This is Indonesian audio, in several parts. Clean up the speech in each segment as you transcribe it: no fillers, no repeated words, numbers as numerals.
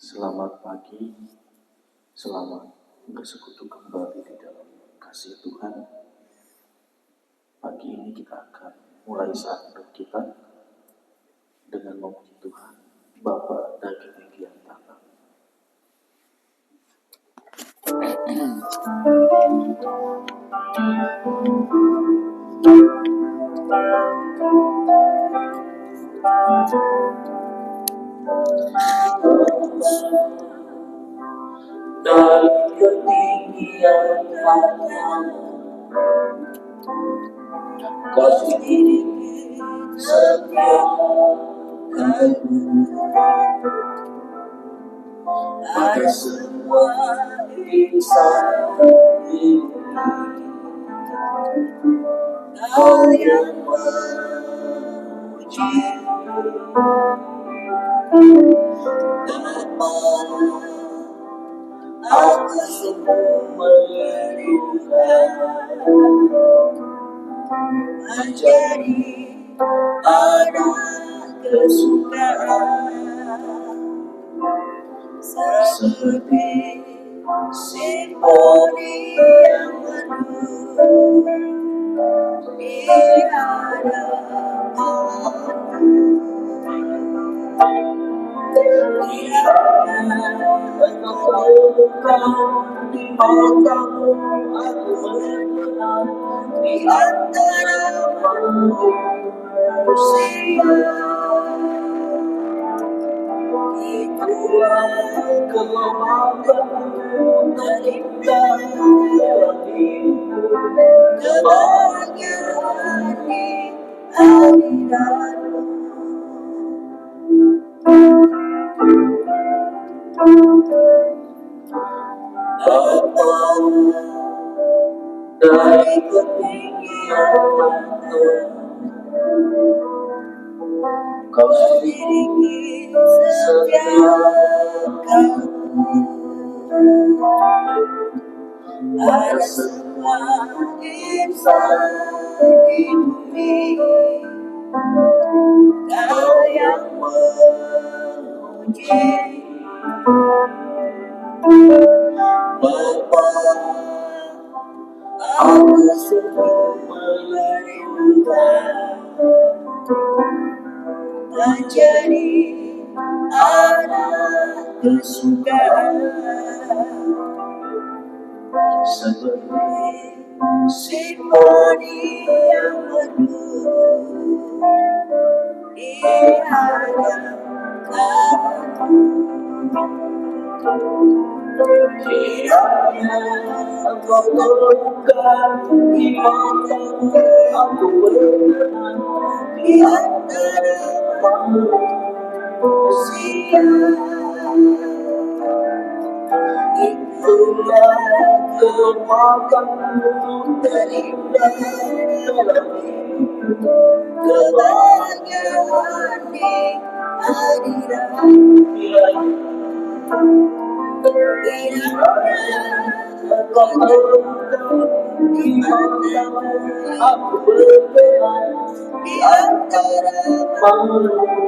Selamat pagi, selamat bersekutu kembali di dalam kasih Tuhan. Pagi ini kita akan mulai saat hidup kita dengan memuji Tuhan, Bapa dari ketinggian tanah. Dari ketinggian tanah, kasih diri setia pada semua insan ini. Kau yang memuji Bapa, aku sungguh merindukan menjadi anak kesukaan, seperti simfoni yang merdu di hadapanmu. Di matamu aku berkenan di antara manusia. Itulah kebanggaanmu terindah dalam hidupku, kebahagiaan di hadiratmu. Bapa, dari ketinggian tanah, Kau memiliki setiap kamu pada semua insan di bumi. Kau yang memuji Bapa, aku sungguh merindukan menjadi anak kesukaan, seperti simfoni yang merdu di hadapanmu. Kiranya Engkau temukan di matamu aku berkenan di antara manusia. Itulah kebanggaanmu terindah dalam hidupku, kebahagiaan di hadiratmu. Engkau temukan di matamu aku berkenan di antara manusia.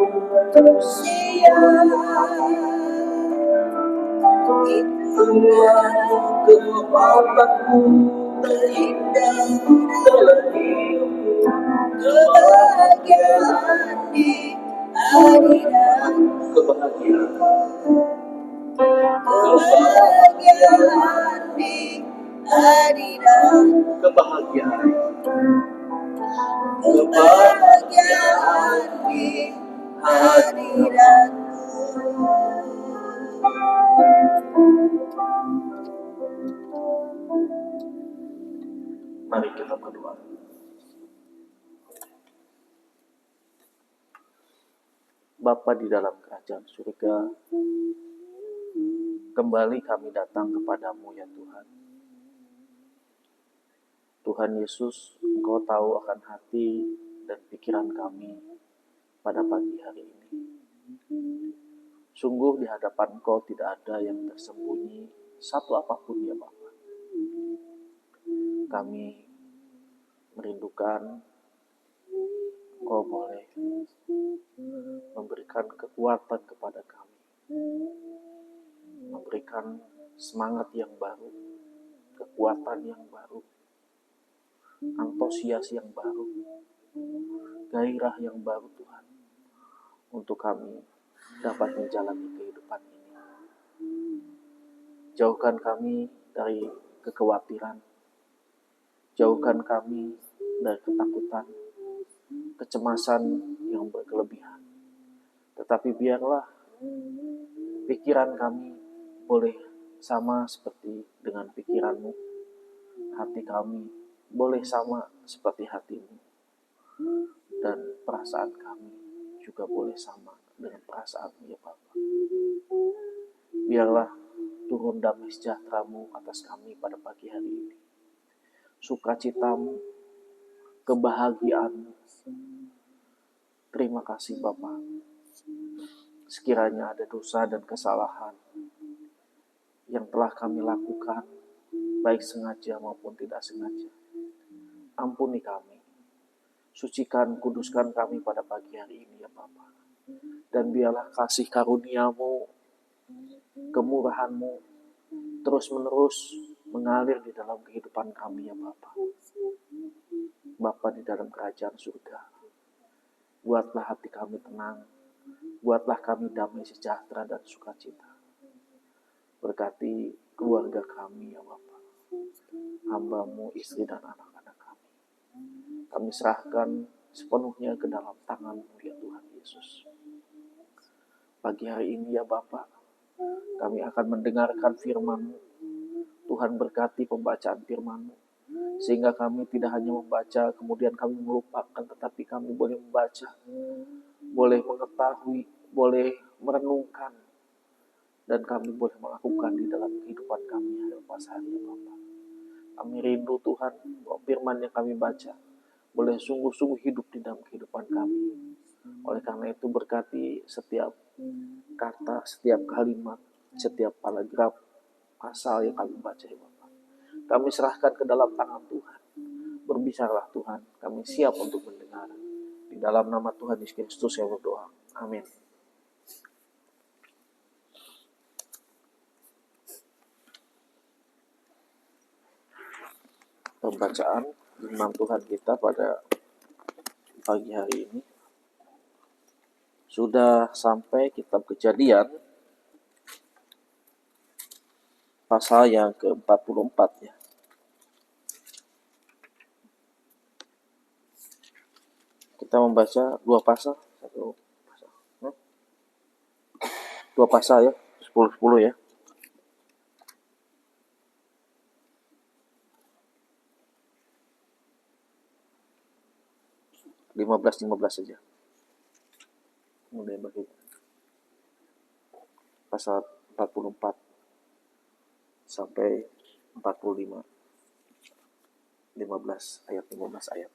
Itulah kebanggaanmu terindah dalam hidupku, kebahagiaan di hadiratmu. Kebahagiaan di hadiratmu. Kebahagiaan di hadiratmu. Mari kita berdoa. Bapa di dalam kerajaan surga, kembali kami datang kepadamu ya Tuhan. Tuhan Yesus, Engkau tahu akan hati dan pikiran kami pada pagi hari ini. Sungguh di hadapan Engkau tidak ada yang tersembunyi satu apapun ya Bapa. Kami merindukan Engkau boleh memberikan kekuatan kepada kami memberikan semangat yang baru, kekuatan yang baru, antusias yang baru, gairah yang baru Tuhan, untuk kami dapat menjalani kehidupan ini. Jauhkan kami dari kekhawatiran, jauhkan kami dari ketakutan, kecemasan yang berkelebihan. Tetapi biarlah pikiran kami boleh sama seperti dengan pikiran-Mu, hati kami boleh sama seperti hati-Mu, dan perasaan kami juga boleh sama dengan perasaan-Mu ya Bapa. Biarlah turun damai sejahtera-Mu atas kami pada pagi hari ini. Sukacita-Mu, kebahagiaan-Mu. Terima kasih Bapa. Sekiranya ada dosa dan kesalahan yang telah kami lakukan, baik sengaja maupun tidak sengaja, ampuni kami. Sucikan, kuduskan kami pada pagi hari ini ya Bapa. Dan biarlah kasih karunia-Mu, kemurahan-Mu terus-menerus mengalir di dalam kehidupan kami ya Bapa. Bapa di dalam kerajaan surga, buatlah hati kami tenang, buatlah kami damai sejahtera dan sukacita. Berkati keluarga kami ya Bapa, hamba-Mu, istri dan anak-anak kami. Kami serahkan sepenuhnya ke dalam tangan-Mu ya Tuhan Yesus. Pagi hari ini ya Bapa, kami akan mendengarkan firman-Mu. Tuhan berkati pembacaan firman-Mu, sehingga kami tidak hanya membaca kemudian kami melupakan, tetapi kami boleh membaca, boleh mengetahui, boleh merenungkan, dan kami boleh melakukan di dalam kehidupan kami hari lepas hari ya Bapa. Kami rindu Tuhan bahwa firman yang kami baca boleh sungguh-sungguh hidup di dalam kehidupan kami. Oleh karena itu berkati setiap kata, setiap kalimat, setiap paragraf pasal yang kami baca ya Bapa. Kami serahkan ke dalam tangan Tuhan. Berbicaralah Tuhan, kami siap untuk mendengar. Di dalam nama Tuhan Yesus Kristus saya berdoa. Amin. Pembacaan firman Tuhan kita pada pagi hari ini sudah sampai kitab Kejadian pasal yang ke-44 ya. Kita membaca dua pasal, dua pasal ya, 10-10 ya. 15 saja. Kemudian bagi pasal 44 sampai 45. 15 ayat.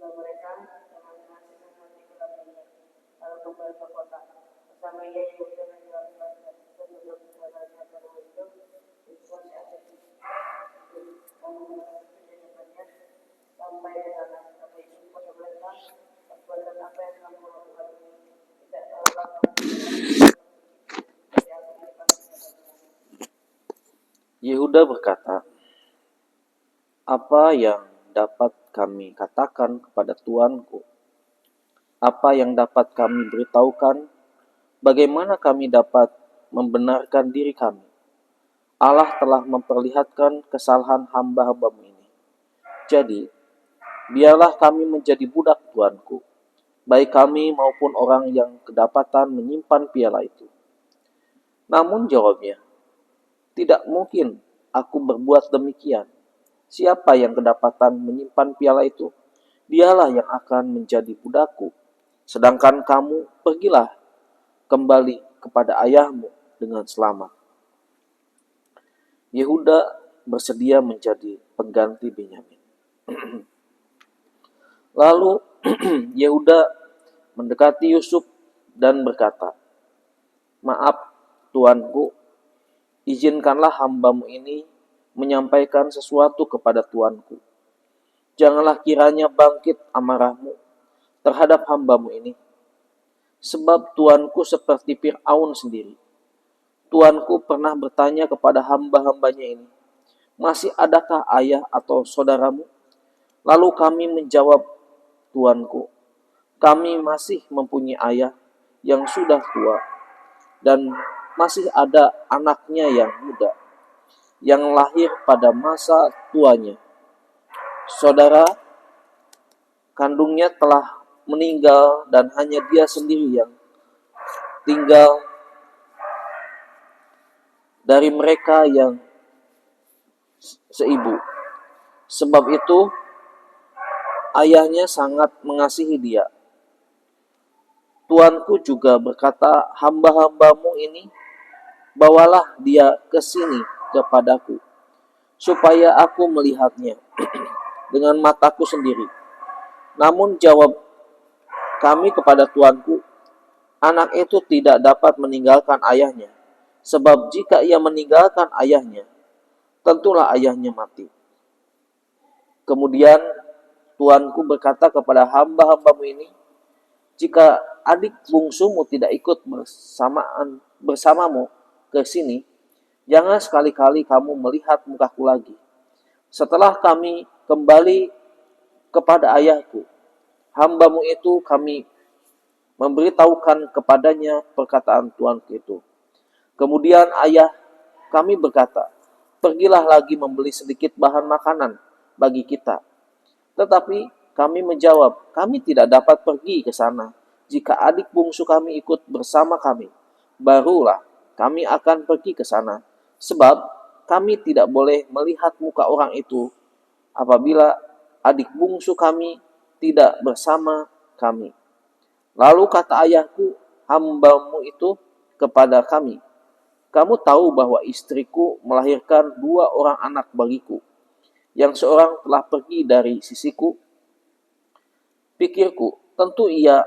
Lalu mereka dengan mengasihkan hati kepadanya, lalu kembali ke kota. Bersama ia Yehuda menjelaskan sebelum jalannya baru itu, Yesus ada di lalu menjelaskannya sampai ke sana. Kata Yesus kepada mereka, perbuatan apa yang kamu lakukan ini tidak tahulah kamu seperti aku katakan kepadamu. Yehuda berkata, "Apa yang dapat kami katakan kepada Tuanku? Apa yang dapat kami beritahukan? Bagaimana kami dapat membenarkan diri kami? Allah telah memperlihatkan kesalahan hamba-hambamu ini. Jadi, biarlah kami menjadi budak Tuanku, baik kami maupun orang yang kedapatan menyimpan piala itu." Namun jawabnya, "Tidak mungkin aku berbuat demikian. Siapa yang kedapatan menyimpan piala itu, dialah yang akan menjadi budakku. Sedangkan kamu, pergilah kembali kepada ayahmu dengan selamat." Yehuda bersedia menjadi pengganti Benyamin. Lalu Yehuda mendekati Yusuf dan berkata, "Maaf, Tuanku, izinkanlah hambamu ini menyampaikan sesuatu kepada Tuanku. Janganlah kiranya bangkit amarahmu terhadap hambamu ini. Sebab Tuanku seperti Fir'aun sendiri. Tuanku pernah bertanya kepada hamba-hambanya ini, 'Masih adakah ayah atau saudaramu?' Lalu kami menjawab, 'Tuanku, kami masih mempunyai ayah yang sudah tua, dan masih ada anaknya yang muda, yang lahir pada masa tuanya. Saudara kandungnya telah meninggal dan hanya dia sendiri yang tinggal dari mereka yang seibu. Sebab itu ayahnya sangat mengasihi dia.' Tuanku juga berkata, 'Hamba-hambamu ini, bawalah dia ke sini kepadaku, supaya aku melihatnya dengan mataku sendiri.' Namun jawab kami kepada tuanku, 'Anak itu tidak dapat meninggalkan ayahnya, sebab jika ia meninggalkan ayahnya, tentulah ayahnya mati.' Kemudian tuanku berkata kepada hamba-hambamu ini, 'Jika adik bungsumu tidak ikut bersamamu ke sini, jangan sekali-kali kamu melihat mukaku lagi. Setelah kami kembali kepada ayahku, hambamu itu kami memberitahukan kepadanya perkataan tuanku itu.' Kemudian ayah kami berkata, 'Pergilah lagi membeli sedikit bahan makanan bagi kita.' Tetapi kami menjawab, 'Kami tidak dapat pergi ke sana. Jika adik bungsu kami ikut bersama kami, barulah kami akan pergi ke sana. Sebab kami tidak boleh melihat muka orang itu apabila adik bungsu kami tidak bersama kami.' Lalu kata ayahku, hambamu itu kepada kami, 'Kamu tahu bahwa istriku melahirkan 2 orang anak bagiku, yang seorang telah pergi dari sisiku. Pikirku, tentu ia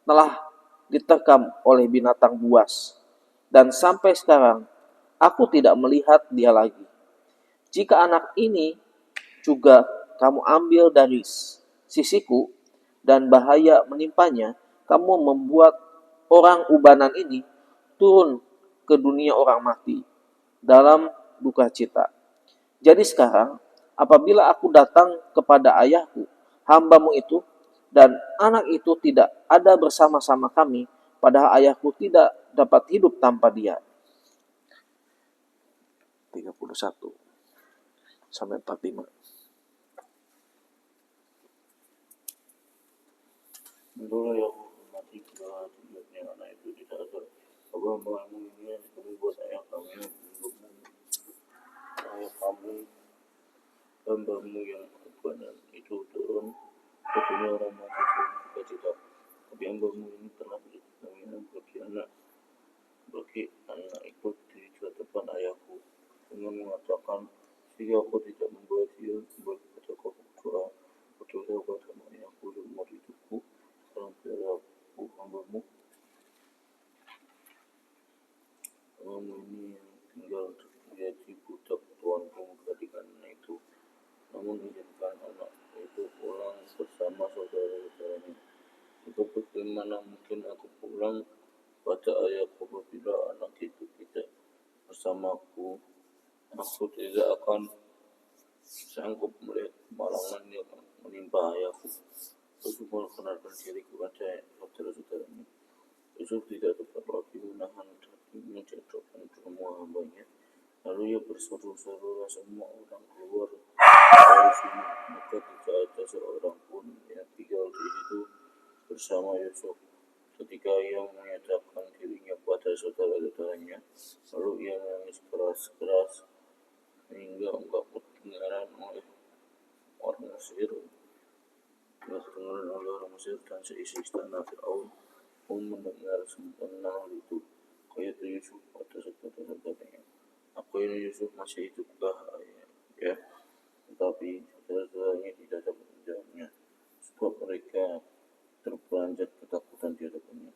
telah diterkam oleh binatang buas, dan sampai sekarang aku tidak melihat dia lagi. Jika anak ini juga kamu ambil dari sisiku dan bahaya menimpanya, kamu membuat orang ubanan ini turun ke dunia orang mati dalam duka cita. Jadi sekarang, apabila aku datang kepada ayahku, hambamu itu, dan anak itu tidak ada bersama-sama kami, padahal ayahku tidak dapat hidup tanpa dia." 31 sampai 45. Itulah yang mati keluar tujuannya anak itu tidak ada. Hamba-hambamu ini yang kami buat ayah kamu, ayah kamu, hambamu yang kebanan itu turun ke dunia orang mati suka cita. Tapi hambamu ini telah berjaya bagi anak itu di hadapan ayahku dengan mengatakan, 'Jika aku tidak membawa dia berkata kau berdoa kepada aku seumur hidupku. Sekarang biarlah aku hambamu ini yang tinggal menjadi budak Tuanku karena itu. Namun izinkan anak itu pulang bersama saudara-saudaranya. Itu bagaimana mungkin aku pulang pada ayahku apabila anak itu tidak bersamaku? Aku tidak akan sanggup melihat kemalangan yang menimpa ayahku. Aku memperkenalkan diri kepada saudara-saudaranya. Yusuf tidak dapat lagi menahan hatinya di hadapan semua hambanya. Lalu ia berseru-seru semua orang keluar dari sini. Maka tidak ada seorang pun yang tinggal di situ bersama Yusuf. Ketika ia menyatakan dirinya pada saudara-saudaranya, lalu ia menangis keras-keras sehingga enggak kedengaran oleh orang Mesir. Dan seisi istana Fir'aun pun mendengar tentang itu. Kata Yusuf pada saudara-saudaranya, "Apa ini Yusuf masih hidupkah, ayah?" Ya, tetapi saudara-saudaranya tidak dapat menjawabnya, sebab mereka terperanjat ketakutan di hadapannya.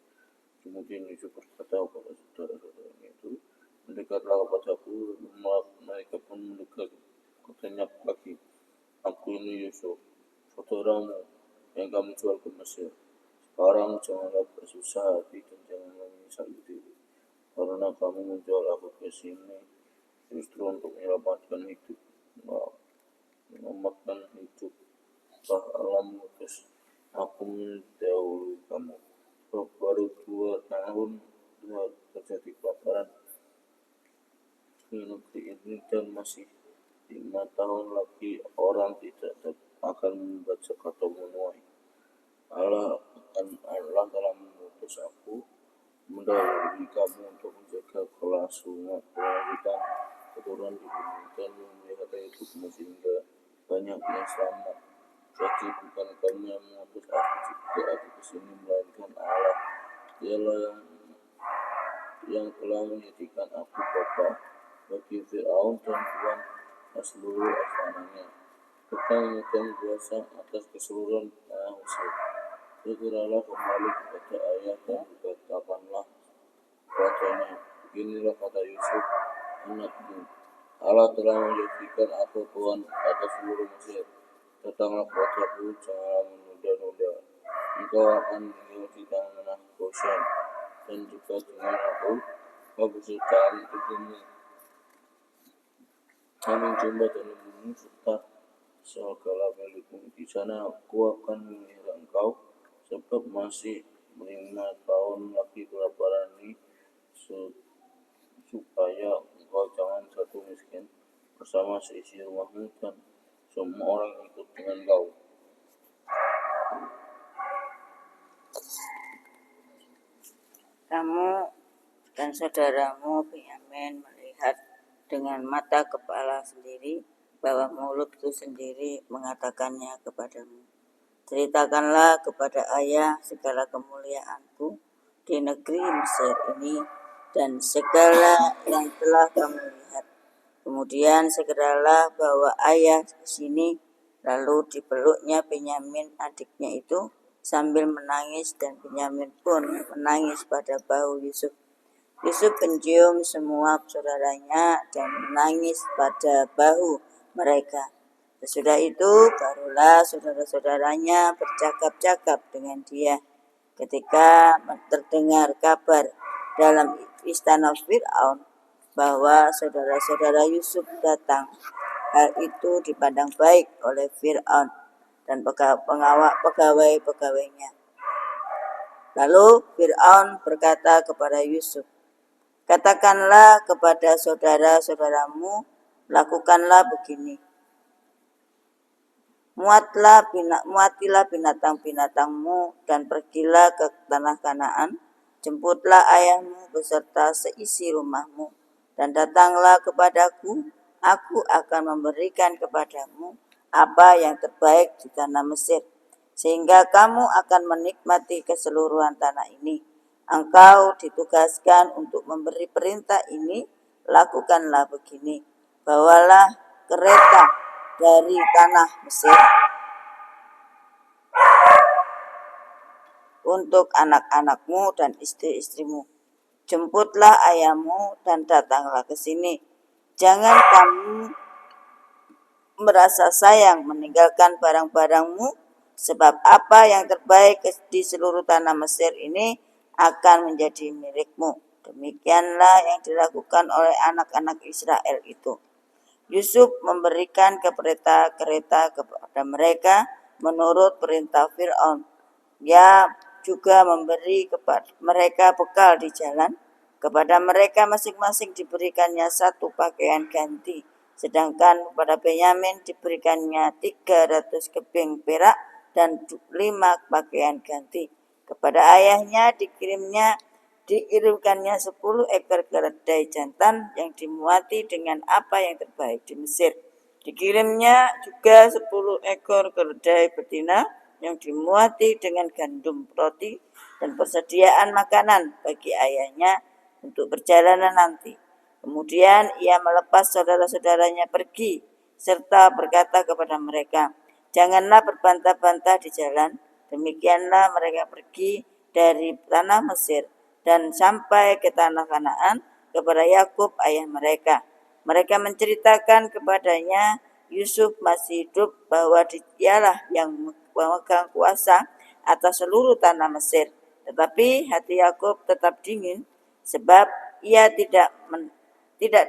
Kemudian Yusuf berkata kepada saudara-saudaranya itu, "Mendekatlah kepadaku." Mereka pun mendekat. Katanya lagi, "Aku ini Yusuf, saudaramu yang kamu jual ke Mesir. Sekarang janganlah bersusah hati dan janganlah menyesali diri, karena kamu menjual aku ke sini justru untuk menyelamatkan hidup alam terus aku mendahului kamu. Baru 2 tahun terjadi kelaparan di negeri ini dan masih 5 tahun lagi orang tidak akan membaca atau menuai. Allah telah mengutus aku mendahului kamu untuk menjaga kelanjutan keturunan di bumi dan memelihara hidupmu sehingga banyak yang selamat. Jadi bukan kamu yang mengutus aku ke sini, melainkan Allah. Dialah yang telah menjadikan aku bapa bagi Fir'aun dan tuan seluruh istananya, serta memegang kuasa atas keseluruhan tanah Mesir. Segeralah kembali kepada ayah dan berkatakanlah kepadanya, beginilah kata Yusuf anakmu, Allah telah menjadikan aku tuan atas seluruh Mesir. Datanglah kepadaku, janganlah menunda-nunda. Engkau akan tinggal di tanah Goshen, dan juga dengan aku kau beserta ibumu, kambing domba dan lembumu, serta segala milikmu. Di sana aku akan memelihara engkau, sebab masih 5 tahun lagi kelaparan ini, supaya engkau jangan jatuh miskin bersama seisi rumahmu dan semua orang yang ikut dengan kau. Kamu dan saudaramu Benyamin melihat dengan mata kepala sendiri bahwa mulutku sendiri mengatakannya kepadamu. Ceritakanlah kepada ayah segala kemuliaanku di negeri Mesir ini dan segala yang telah kamu lihat. Kemudian segeralah bawa ayah ke sini. Lalu dipeluknya Benyamin adiknya itu sambil menangis, dan Benyamin pun menangis pada bahu Yusuf. Yusuf mencium semua saudaranya dan menangis pada bahu mereka. Sesudah itu barulah saudara-saudaranya bercakap-cakap dengan dia. Ketika terdengar kabar dalam istana Fir'aun bahwa saudara-saudara Yusuf datang, hal itu dipandang baik oleh Fir'aun dan pegawai-pegawainya. Lalu Fir'aun berkata kepada Yusuf, "Katakanlah kepada saudara-saudaramu, lakukanlah begini. Muatilah binatang-binatangmu dan pergilah ke tanah Kanaan. Jemputlah ayahmu beserta seisi rumahmu dan datanglah kepadaku. Aku akan memberikan kepadamu apa yang terbaik di tanah Mesir, sehingga kamu akan menikmati keseluruhan tanah ini. Engkau ditugaskan untuk memberi perintah ini. Lakukanlah begini. Bawalah kereta dari tanah Mesir untuk anak-anakmu dan istri-istrimu. Jemputlah ayahmu dan datanglah ke sini. Jangan kamu merasa sayang meninggalkan barang-barangmu, sebab apa yang terbaik di seluruh tanah Mesir ini akan menjadi milikmu. Demikianlah yang dilakukan oleh anak-anak Israel itu. Yusuf memberikan kereta-kereta kepada mereka menurut perintah Fir'aun. Ia juga memberi kepada mereka bekal di jalan. Kepada mereka masing-masing diberikannya 1 pakaian ganti, sedangkan kepada Benyamin diberikannya 300 keping perak dan 5 pakaian ganti. Kepada ayahnya dikirimkannya 10 ekor keledai jantan yang dimuati dengan apa yang terbaik di Mesir. Dikirimnya juga 10 ekor keledai betina yang dimuati dengan gandum, roti, dan persediaan makanan bagi ayahnya untuk perjalanan nanti. Kemudian ia melepas saudara-saudaranya pergi, serta berkata kepada mereka, janganlah berbantah-bantah di jalan. Demikianlah mereka pergi dari tanah Mesir dan sampai ke tanah Kanaan kepada Yakub ayah mereka. Mereka menceritakan kepadanya Yusuf masih hidup, bahwa dialah yang memegang kuasa atas seluruh tanah Mesir. Tetapi hati Yakub tetap dingin, sebab ia tidak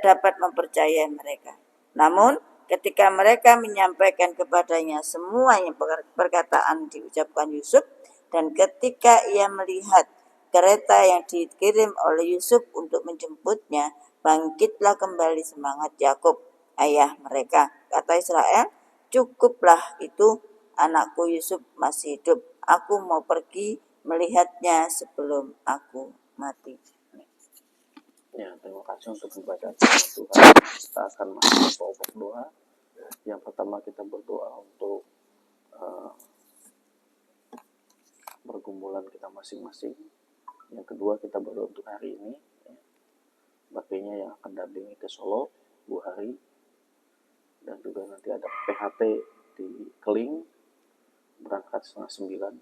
dapat mempercayai mereka. Namun ketika mereka menyampaikan kepadanya semua yang perkataan diucapkan Yusuf, dan ketika ia melihat kereta yang dikirim oleh Yusuf untuk menjemputnya, bangkitlah kembali semangat Yakub ayah mereka. Kata Israel, cukuplah itu, anakku Yusuf masih hidup. Aku mau pergi melihatnya sebelum aku mati. Ya, terima kasih untuk ibadah Tuhan. Kita akan masuk ke pokok doa. Yang pertama kita berdoa untuk pergumulan kita masing-masing. Yang kedua kita berdoa untuk hari ini. Baktinya yang akan dampingi ke Solo 2 hari. Dan juga nanti ada PHT di Keling, berangkat 8:30.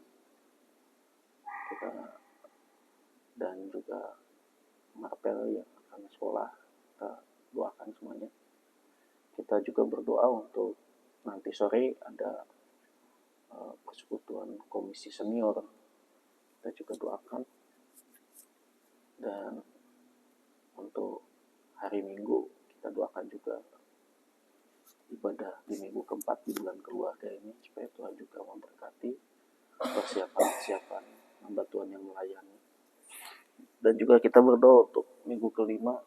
Dan juga Marpel yang akan sekolah, kita doakan semuanya. Kita juga berdoa untuk nanti sore ada persekutuan komisi senior, kita juga doakan. Dan untuk hari Minggu kita doakan juga ibadah di minggu keempat di bulan keluarga ini, supaya Tuhan juga memberkati persiapan hamba Tuhan yang melayani. Dan juga kita berdoa untuk minggu kelima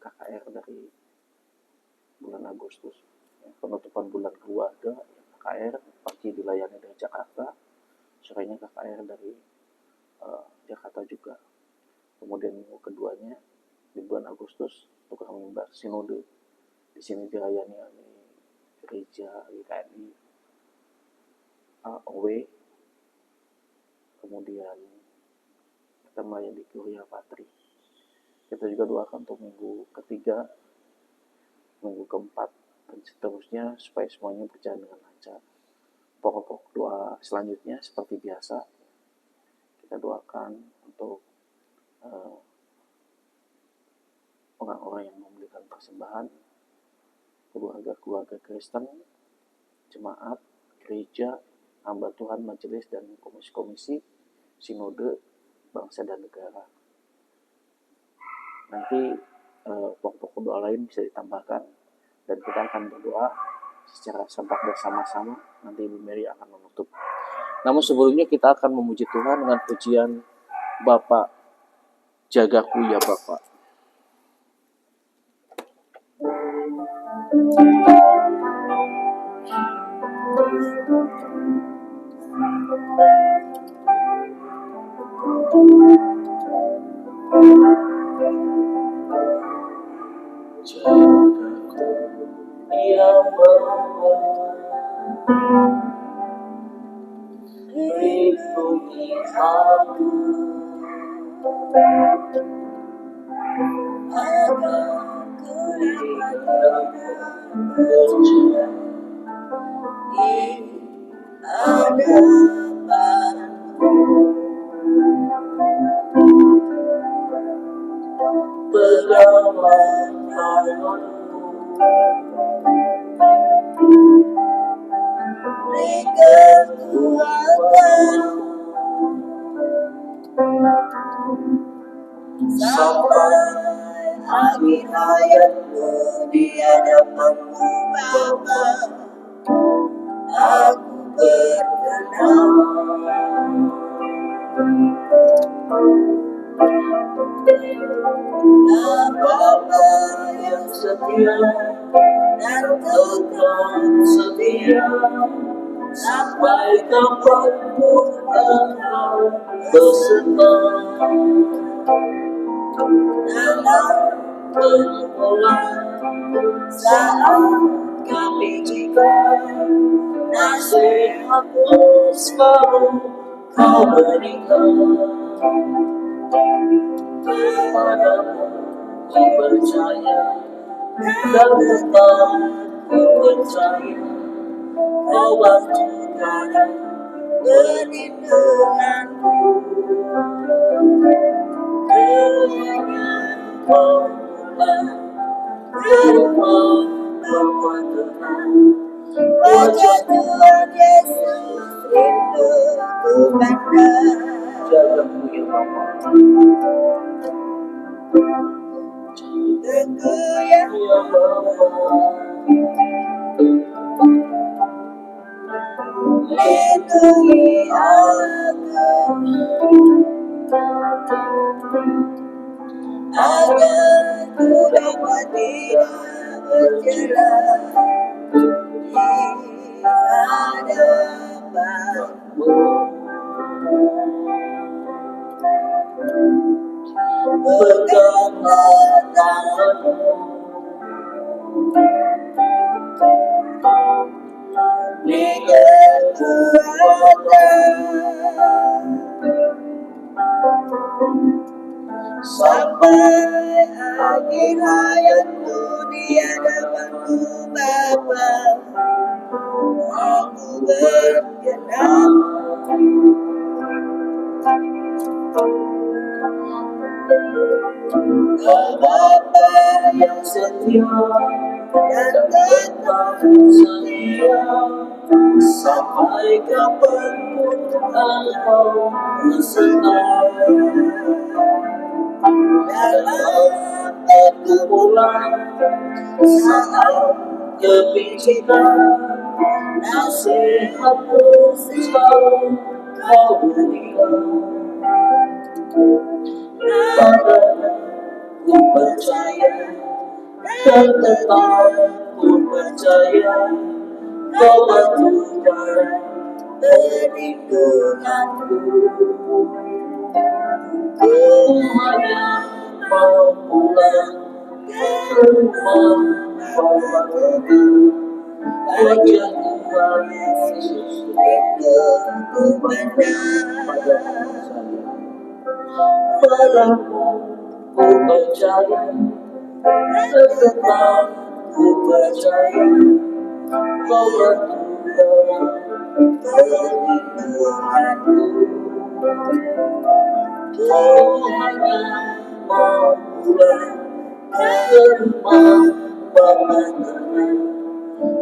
KKR dari bulan Agustus, penutupan bulan keluarga. KKR pagi dilayani dari Jakarta, sorenya KKR dari Jakarta juga. Kemudian minggu keduanya di bulan Agustus tukang mimbar sinode, di sini dilayani oleh gereja GKI OW. Kemudian kita melayani Kuria Patri. Kita juga doakan untuk minggu ketiga, minggu keempat, dan seterusnya supaya semuanya berjalan dengan lancar. Pokok-pokok doa selanjutnya seperti biasa, kita doakan untuk orang-orang yang memberikan persembahan, keluarga-keluarga Kristen, jemaat, gereja, hamba Tuhan, majelis, dan komisi-komisi sinode bangsa dan negara. Nanti pokok-pokok doa lain bisa ditambahkan, dan kita akan berdoa secara serentak bersama-sama. Nanti Ibu Mary akan menutup. Namun sebelumnya kita akan memuji Tuhan dengan pujian Bapa Jagaku ya Bapa. Ya Bapa, lindungi aku agar ku dapat berjalan di hadapan peganglah tanganku, beri kekuatan sampai akhir hayatku di hadapanmu Bapa. Aku berkenan Bapa yang setia dan tetap setia, sampai kapanpun Engkau berserta dalam pergumulan saat kami jika nasihatmu selalu kau berikan. Kepadamu ku percaya dan tetap ku percaya, kau waktukan perlindunganku. kau pulang ke rumah Bapa tenang. Wajah Tuhan Yesus rindu ku pandang. Jagamu ya Bapa. Teguh yang Ya Bapa, lindungi aku agar ku dapat tidak berjalan di hadapanmu. peganglah tanganmu, Beri kekuatan sampai akhir hayatku di hadapanmu Bapa. Aku berkenan Bapa yang setia dan tetap setia, sampai kapanpun Engkau berserta dalam pergumulan saat kepicikan. Nasihatmu selalu kau berikan. Padamu ku percaya dan tetap ku percaya, kau waktukan perlindunganku. ku hanya mau pulang ke rumah Bapa tenang. Wajah Tuhan Yesus Rindu ku pandang. padamu ku percaya, tetap ku percaya, kau waktukan Perlindunganku. ku hanya mau pulang ke rumah Bapa tenang.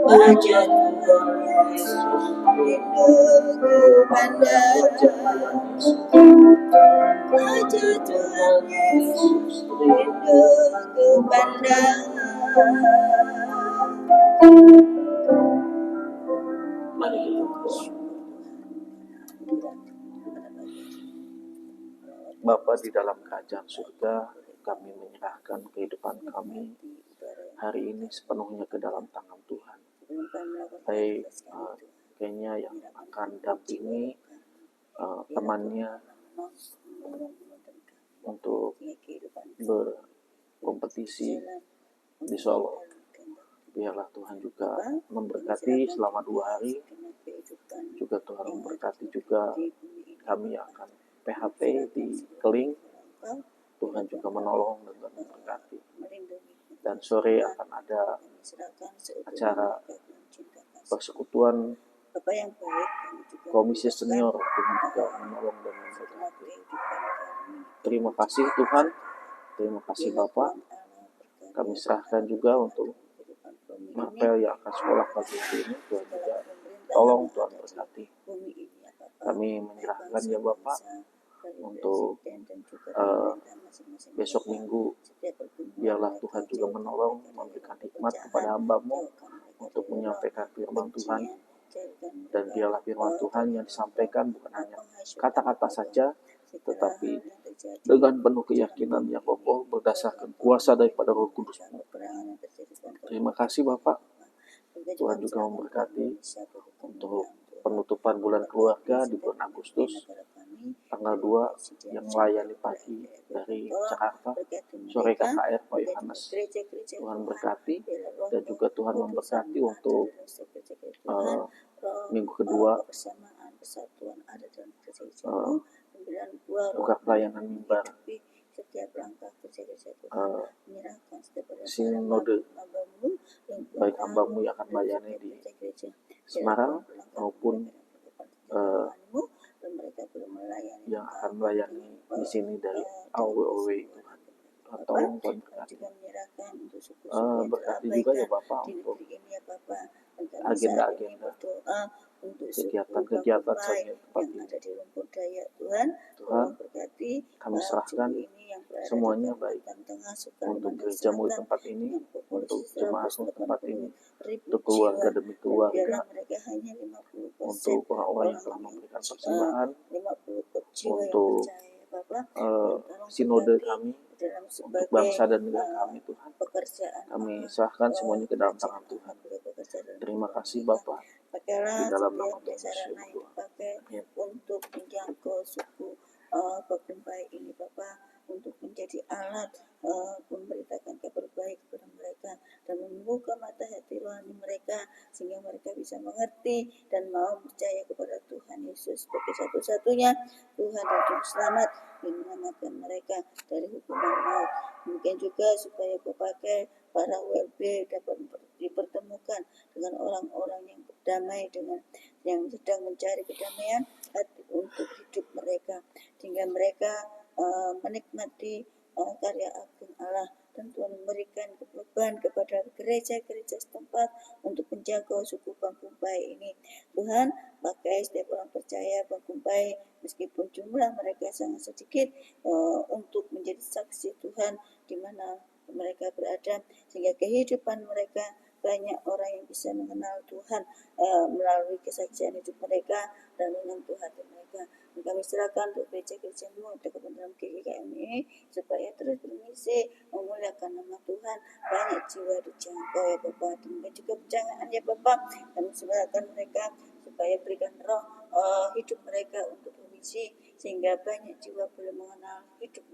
Wajah Tuhan Yesus Rindu ku pandang. Wajah Tuhan Yesus rindu ku pandang. Mari kita berdoa. Bapa di dalam kerajaan surga, kami menyerahkan kehidupan kami hari ini sepenuhnya ke dalam tangan Tuhan. Baik kayaknya yang akan dampingi temannya untuk berkompetisi di Solo. Biarlah Tuhan juga memberkati selama 2 hari. Juga Tuhan memberkati juga kami yang akan PHP di Keling. Tuhan juga menolong dan Tuhan memberkati. Dan sore akan ada acara persekutuan Bapak yang baik, komisi senior. Tuhan juga menolong dan memberkati. Terima kasih Tuhan. Terima kasih Biarlah Bapak. Tuhan Allah berkati Kami dan serahkan Allah juga berkati untuk kehidupan bumi ini. Mapel yang akan sekolah pagi hari ini. Tuhan Segala juga pemerintahan tolong, yang Tuhan ada di berkati. bumi ini ya Bapak. Kami Baik menyerahkan ya Bapak bangsa-bangsa, dari untuk presiden dan juga eh, pemerintahan masing-masing besok mereka. minggu. Setiap pertemuan Biarlah mereka, Tuhan juga jauhkan menolong, mereka dari memberikan hikmat perpecahan, kepada hamba-Mu jauhkan mereka untuk dari menyampaikan firman Tuhan. kebencian, jauhkan Dan mereka biarlah firman Tuhan dari yang disampaikan bukan hanya penghasutan kata-kata Bapak. saja, Segala tetapi hal yang terjadi dengan penuh dalam keyakinan bumi yang ini, kokoh Tuhan berdasarkan tolong kuasa daripada mereka, Roh Kudus-Mu. peperangan yang terjadi, Tuhan tolong Terima kasih Bapak. juga Tuhan juga serahkan ke memberkati Indonesia, beri untuk kemuliaan Tuhan. penutupan bulan Berkati keluarga di setiap bulan pemimpin Agustus negara kami, tanggal dari 2 presiden yang sampai melayani kepada pagi RT, dari tolong Jakarta, berkati sore mereka, KKR Pak juga Yohanes. gereja-gereja Tuhan Tuhan, berkati biarlah roh dan juga Tuhan kudus memberkati yang ada untuk dalam setiap gereja-gereja Tuhan, roh minggu kedua kebersamaan, persatuan ada dalam gereja-gerejamu, uh, pembimbingan buah roh buka pelayanan mimbar menghidupi setiap langkah gereja-gereja Tuhan, uh, menyerahkan setiap pada sinode hamba-Mu yang Tuhan baik tahu, hamba-Mu yang akan dan melayani setiap di gereja-gereja Semarang maupun uh, dan mereka belum melayani yang akan melayani di sini dari AWW Tuhan. Tolong Tuhan berkati. juga menyerahkan untuk suku-suku yang Berkati juga ya terabaikan Bapak di untuk negeri ini ya Bapak, dan kami saat ini agenda-agenda berdoa untuk suku kegiatan-kegiatan Bangkai saja tempat yang ini. ada di Lumpur Dayak Tuhan, Tuhan, berkati kami serahkan suku ini yang berada semuanya di baik Kalimantan Tengah, untuk Kalimantan gerejamu di Selatan, tempat ini, dengan populasi untuk jemaatmu di tempat ini, 180.000 untuk keluarga jiwa, demi dan keluarga, biarlah mereka hanya 50% untuk orang-orang yang telah orang memberikan yang persembahan, 50 jiwa yang untuk percaya ya Bapak, tolong sinode berkati kami, dalam untuk sebagai bangsa dan negara kami Tuhan. pekerjaan Kami Allah, serahkan semuanya ke dalam kerajaan tangan Tuhan. Allah, pekerjaan dalam Terima kehidupan kasih mereka. Bapak. Pakailah Di dalam setiap nama Tuhan Yesus sarana yang berdoa. dipakai Amin. untuk menjangkau suku Pakumbai ini Bapak, untuk menjadi alat memberitakan kabar baik kepada mereka dan membuka mata hati rohani mereka sehingga mereka bisa mengerti dan mau percaya kepada Tuhan Yesus sebagai satu-satunya Tuhan dan Juru Selamat yang menyelamatkan mereka dari hukuman maut. Mungkin juga supaya berbagai para WLB dapat dipertemukan dengan orang-orang yang berdamai, dengan yang sedang mencari kedamaian hati untuk hidup mereka, sehingga mereka menikmati karya agung Allah, dan Tuhan memberikan beban kepada gereja-gereja setempat untuk menjaga suku Pakumbai ini. Tuhan, pakai setiap orang percaya Pakumbai meskipun jumlah mereka sangat sedikit untuk menjadi saksi Tuhan di mana mereka berada, sehingga kehidupan mereka banyak orang yang bisa mengenal Tuhan melalui kesaksian hidup mereka dan menyentuh hati mereka. Dan kami serahkan untuk gereja-gerejamu untuk dalam GKKM ini supaya terus bermisi memuliakan nama Tuhan, banyak jiwa dijangkau ya Bapak, dan juga perjalanan ya Bapak. Kami serahkan mereka supaya berikan roh hidup mereka untuk bermisi sehingga banyak jiwa boleh mengenal hidup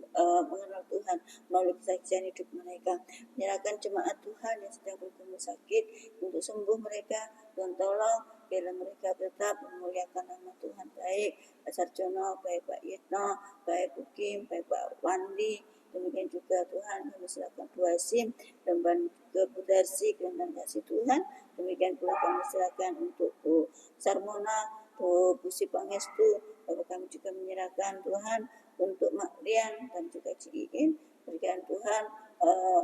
mengenal Tuhan melalui kesaksian hidup mereka. Menyerahkan jemaat Tuhan yang sedang bergumul sakit untuk sembuh mereka, Tuhan tolong biarlah mereka tetap memuliakan nama Tuhan, baik Pak Sarjono, baik Pak Yitno, baik Bu Kim, baik Pak Wandi, demikian juga Tuhan kami serahkan Bu Hasim dan juga Bu Darsi dan kasih Tuhan. Demikian pula kami serahkan untuk Bu Sarmona, Bu Si Pangestu, lalu kami juga menyerahkan Tuhan untuk Mak Rian dan juga Ciin. Berikan Tuhan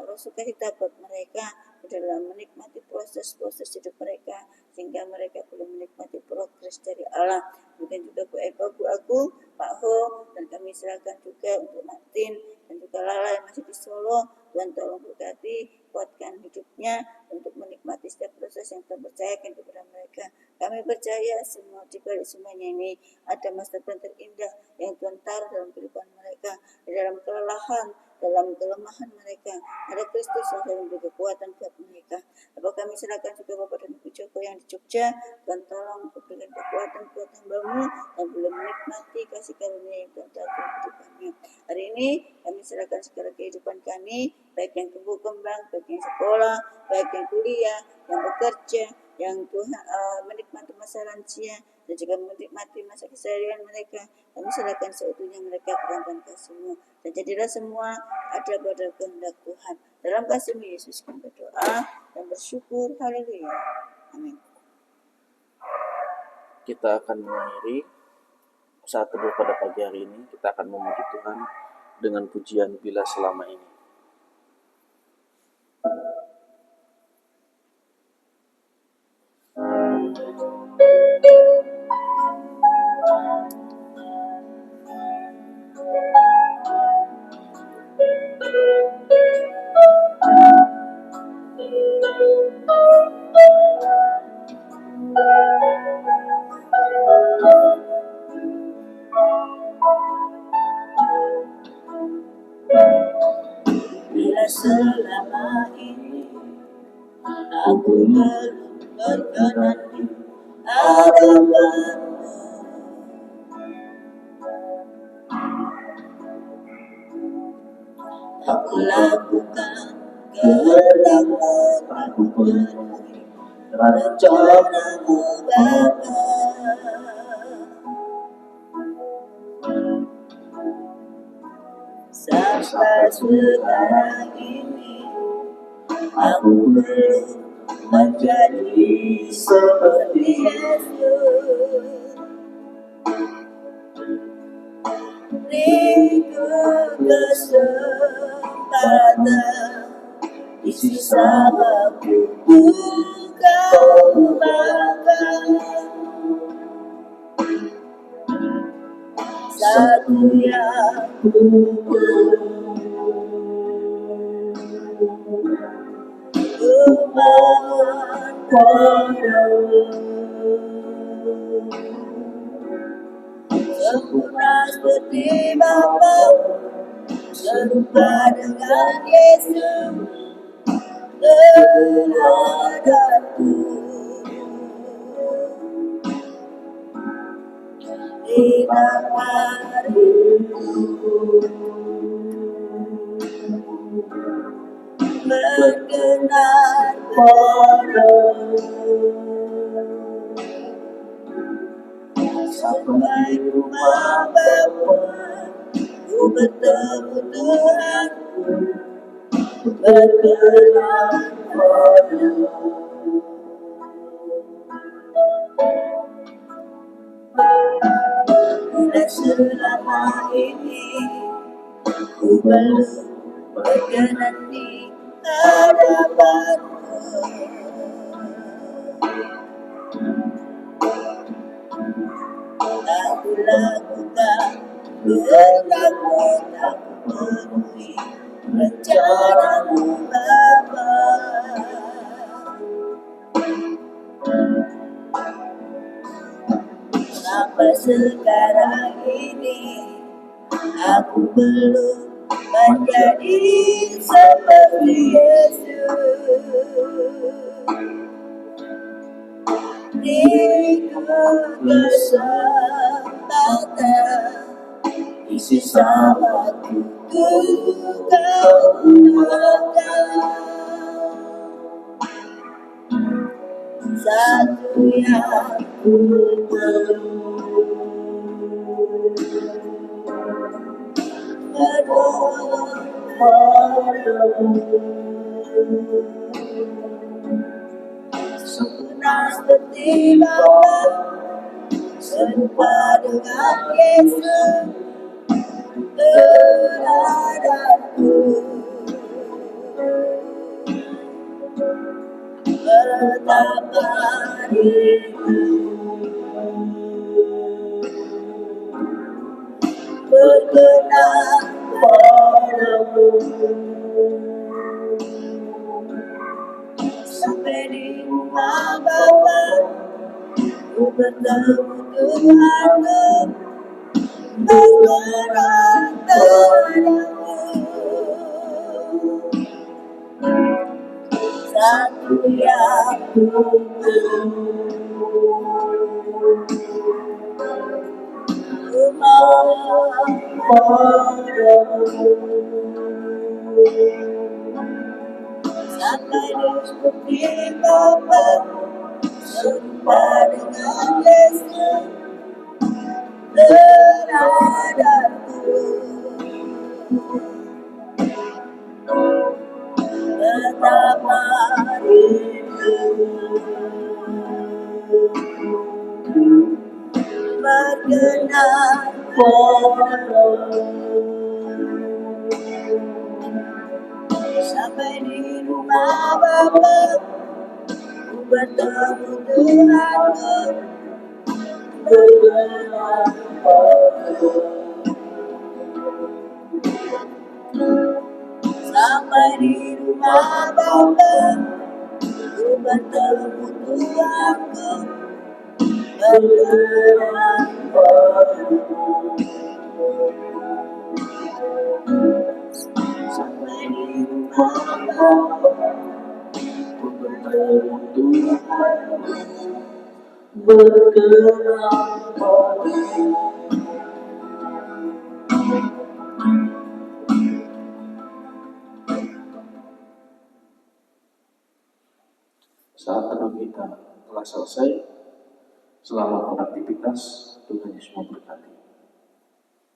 roh sukacita buat mereka dalam menikmati proses-proses hidup mereka sehingga mereka boleh menikmati progres dari Allah. Demikian juga Bu Eva, Bu Agung, Pak Ho, dan kami serahkan juga untuk Martin dan juga Lala yang masih di Solo. Tuhan tolong berkati, kuatkan hidupnya untuk menikmati setiap proses yang Tuhan percayakan kepada mereka. Kami percaya semua di balik semuanya ini ada masa depan terindah yang Tuhan taruh dalam kehidupan mereka, di dalam kelelahan, dalam kelemahan mereka. Ada Kristus yang selalu memberi kekuatan buat mereka. Bapak kami serahkan juga Bapak dan Ibu Joko yang di Jogja, Tuhan tolong berikan kekuatan buat hamba-Mu dan boleh menikmati kasih karunia yang Tuhan taruh dalam kehidupannya. Hari ini kami serahkan segala kehidupan kami, baik yang tumbuh kembang, baik yang sekolah, baik yang kuliah, yang bekerja, yang Tuhan menikmati masa lansia dan juga menikmati masa keseharian mereka. Kami serahkan seutuhnya mereka ke dalam kasih-Mu, dan jadilah semua ada pada kehendak Tuhan. Dalam kasih-Mu Yesus kami berdoa dan bersyukur. Haleluya. Amin. Kita akan mengakhiri saat teduh pada pagi hari ini. Kita akan memuji Tuhan dengan pujian bila selama ini. Bila selama ini aku belum berkenan di hadapan-Mu, aku lakukan kehendak-Mu, aku penuhi rencana-Mu Bapa. Sampai sekarang ini aku belum menjadi seperti Yesus. Beriku kesempatan di sisa waktuku Kau makan. Satu yang ku mohon padamu, sempurna seperti Bapa, serupa dengan Yesus terhadapku. Di hariku berkenan padamu, sampai rumah Bapa ku bertemu Tuhanku, berkenan padamu. Bila selama ini ku belum berkenan di hadapan-Mu, aku lakukan kehendak-Mu, aku penuhi rencana-Mu Bapa. Sampai sekarang ini aku belum menjadi seperti Yesus. Beriku kesempatan di sisa waktuku Kau makan. Satu yang ku sempurna seperti Bapa, serupa dengan Yesus terhadapku. Betapa rindu berkenan padamu, sampai di rumah Bapa ku bertemu Tuhanku, berkenan padamu. Satu yang ku mohon padamu, sampai di Bapa, serupa dengan Yesus terhadapku. Betapa rindu berkenan padamu, sampai di rumah Bapa, ku bertemu Tuhanku, sampai di rumah Bapa, ku bertemu Tuhanku, sampai di rumah Bapa, ku bertemu Tuhanku, Saat teduh kita telah selesai. Selamat beraktivitas. Tuhan Yesus memberkati.